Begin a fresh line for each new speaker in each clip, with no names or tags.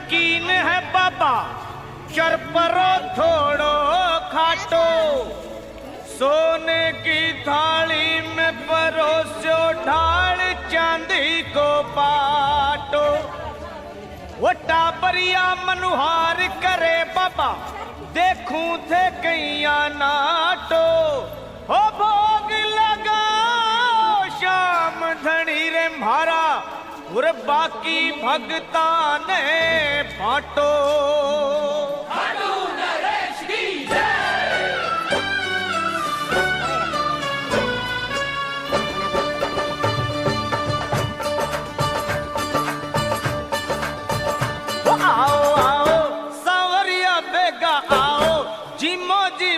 नमकीन है बाबा चरपरो थोड़ो खाटो, सोने की थाली में परोसो ढाल चांदी को पाटो। वो टाबरिया मनुहार करे बाबा देखूं थे कैया नाटो। हो भोग लगाओ शाम धनी रे म्हारा और बाकी भगता ने बांटो।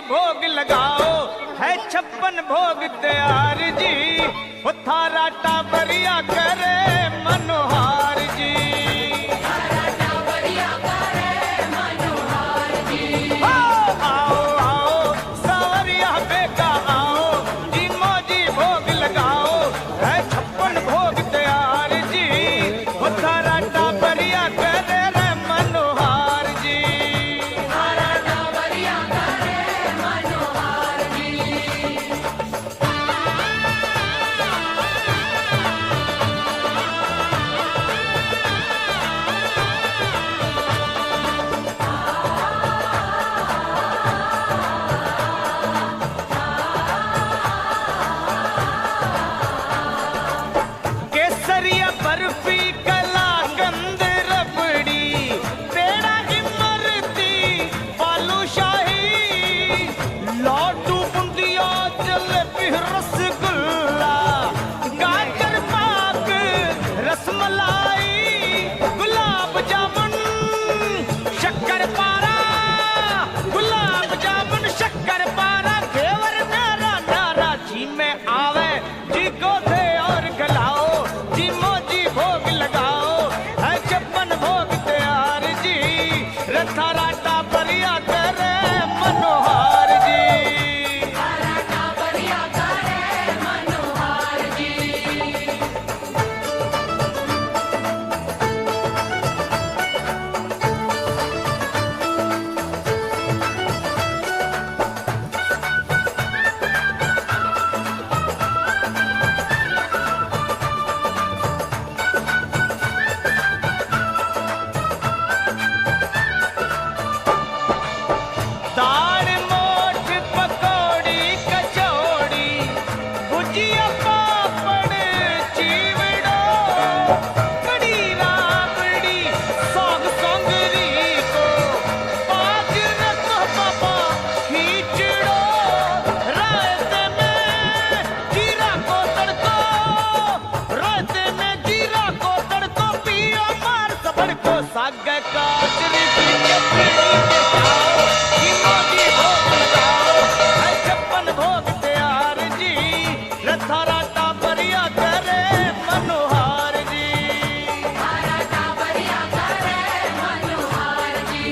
भोग लगाओ है 56 भोग तैयार जी, वो थारा टाबरिया करे मनोहार जी। थारा टाबरिया करे मनोहार जी। आओ आओ सावरिया बेगा आओ, जी मौजी भोग लगाओ है 56 भोग तैयार जी, वो थारा टाबरिया करे रे मनोहार जी। बर्फी कलाकंद रबड़ी पेड़ा इमरती बालूशाही, लड्डू बूंदिया जलेबी रसगुल्ला गाजर पाक रसमलाई, गुलाब जामुन शक्कर पारा, गुलाब जामुन शक्कर पारा, घेवर नारा नारा जी में आवे जी को दे और गलाओ, जी मौजी भोग लगाओ है 56 भोग तैयार जी, रथारा टाबरिया करे मनोहार जी। थारा टाबरिया करे मनोहार जी। दाल मोठ पकौड़ी कचौड़ी भुजिया पापड़ चीवड़ो, कड़ी राबड़ी सौग सौंगरी को बाजरा को बाबा खींचड़ो, रायते में जीरा को तड़को, रायते में जीरा को तड़को, पिया मार सबड़ को साग काजरी की चटनी के खाओ, जी मौजी भोग लगाओ है 56 भोग तैयार जी, रथारा टाबरिया करे मनोहार जी। थारा टाबरिया करे मनोहार जी।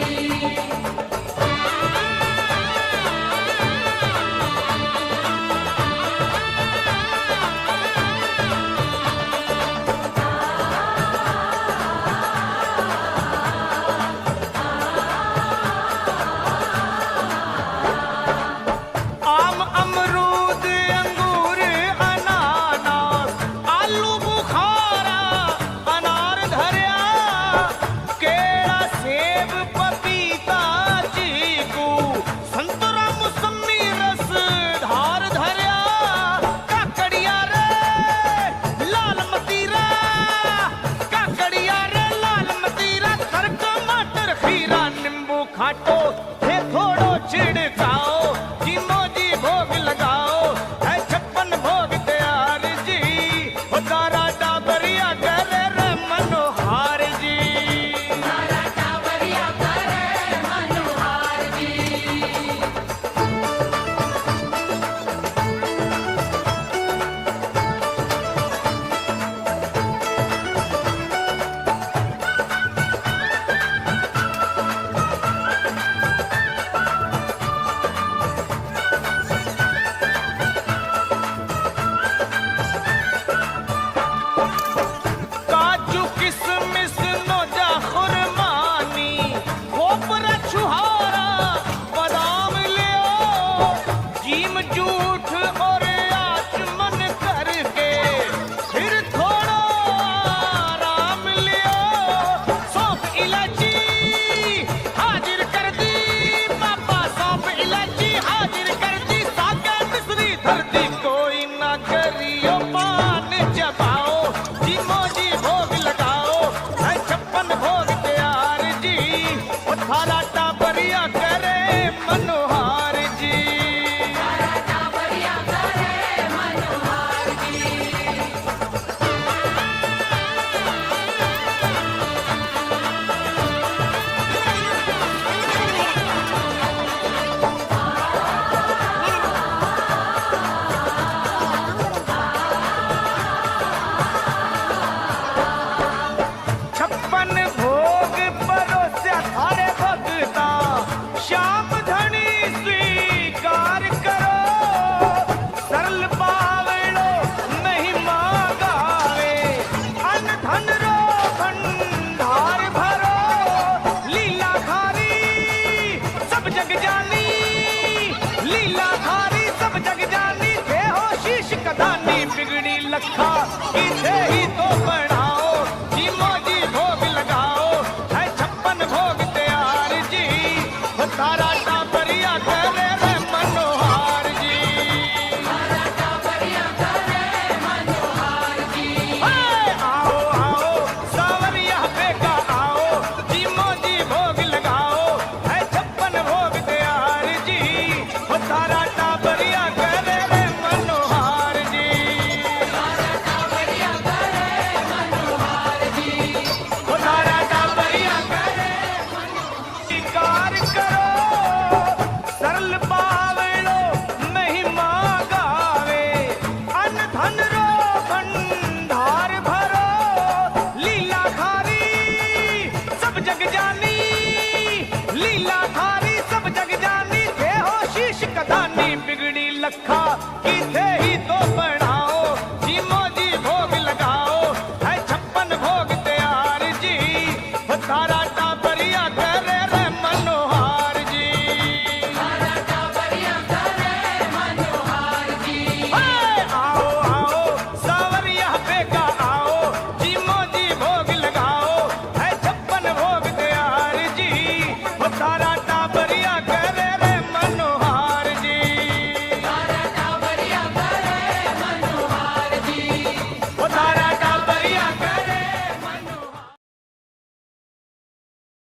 झूठ और आचमन करके फिर थोड़ा आराम लियो। सौंफ इलायची हाजिर कर दी पापा, सौंफ इलायची हाजिर कर दी। सागे मिस्री धरती कोई ना करियो पान चबाओ, जी मोजी भोग लगाओ है 56 भोग तैयार जी। वो थाला टाबरिया करे मनोहार जी। छप्पन भोग परोस्या थारे भगता, श्याम धनी स्वीकार करो। सरल पावड़ो नहीं मांगावे, अन्न धन रो भंडार भरो। लीला धारी सब जग जानी, लीला धारी सब जग जानी। थे हो शीश कदानी बिगड़ी लखा, इसे ही तो बढ़ाओ, जी मोजी भोग लगाओ है 56 भोग तैयार जी। वो तारा टाबरिया करे रे मनोहार जी। हाय, आओ आओ सावरिया बेगा आओ, जी मोजी भोग लगाओ है 56 भोग तैयार जी। वो तारा टाबरिया करे रे मनोहार जी। वो तारा टाबरिया करे स्वीकार करो। सरल पावड़ो नहीं मांगावे, अन्न धन रो भंडार भरो। लीला धारी सब जग जानी, लीला धारी सब जग जानी। थे हो शीश कदानी बिगड़ी लखा, की थे ही तो बड़